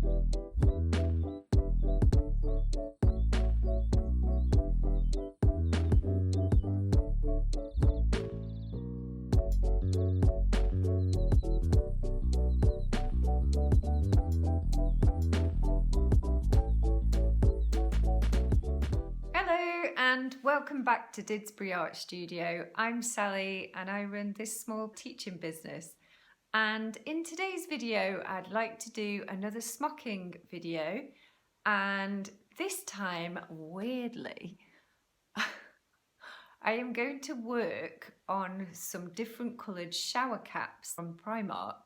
And welcome back to Didsbury Art Studio. I'm Sally and I run this small teaching business. And in today's video, I'd like to do another smocking video. And this time, weirdly, I am going to work on some different coloured shower caps from Primark.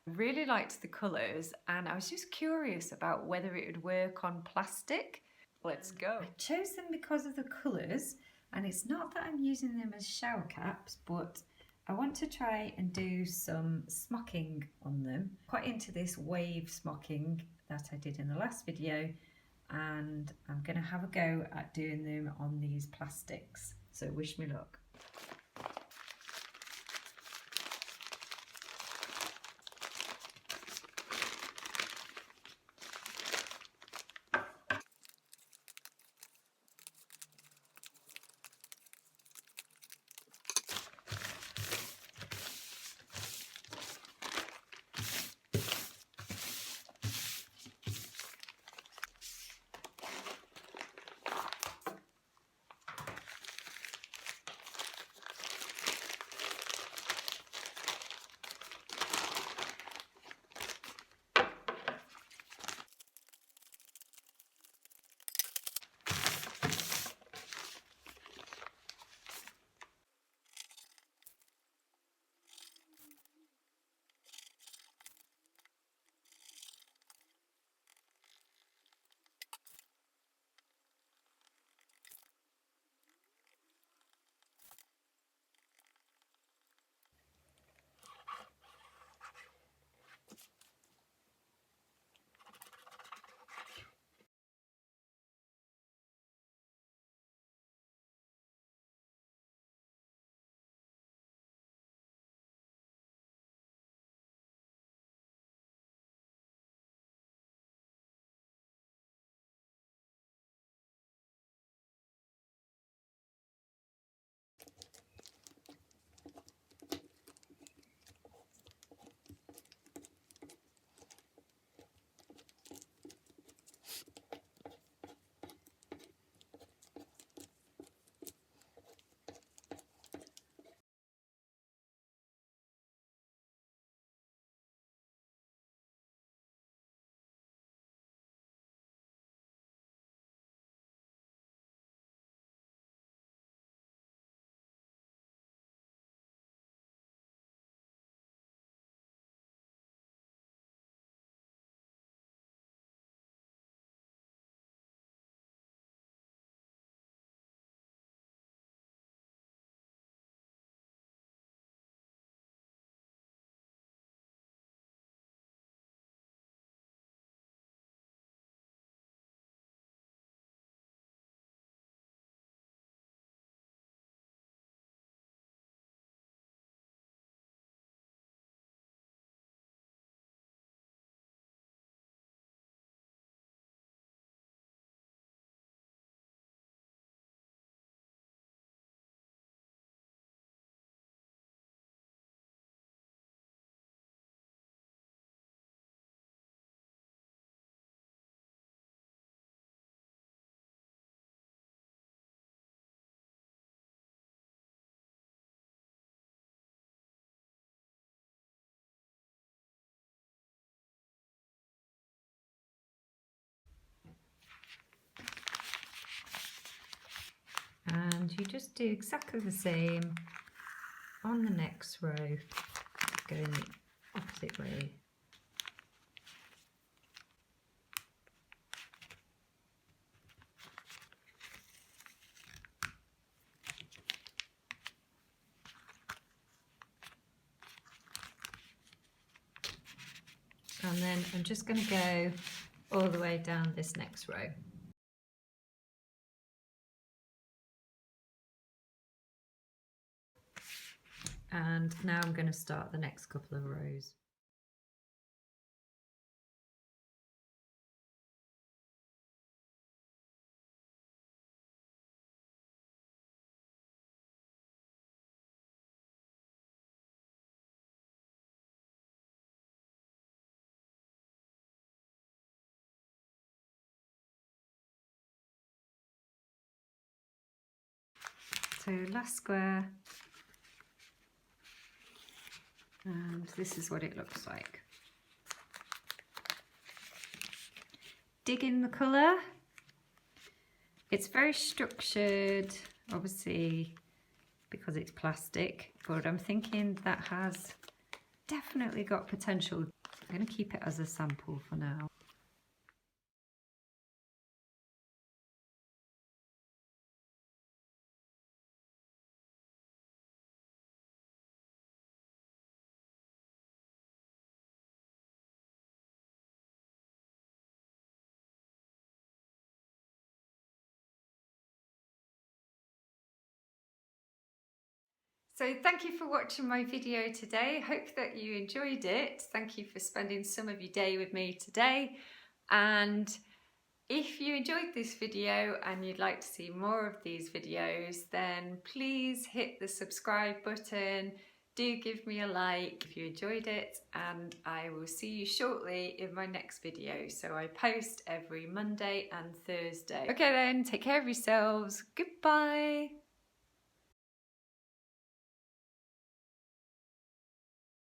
I really liked the colours and I was just curious about whether it would work on plastic. Let's go. I chose them because of the colours, and it's not that I'm using them as shower caps, but I want to try and do some smocking on them. Quite into this wave smocking that I did in the last video, and I'm going to have a go at doing them on these plastics. So wish me luck. And you just do exactly the same on the next row, going the opposite way. And then I'm just going to go all the way down this next row. And now I'm going to start the next couple of rows. So last square, and this is what it looks like. Digging the colour. It's very structured, obviously because it's plastic, but I'm thinking that has definitely got potential. I'm going to keep it as a sample for now. So thank you for watching my video today. Hope that you enjoyed it. Thank you for spending some of your day with me today. And if you enjoyed this video and you'd like to see more of these videos, then please hit the subscribe button. Do give me a like if you enjoyed it, and I will see you shortly in my next video. So I post every Monday and Thursday. Okay then, take care of yourselves. Goodbye.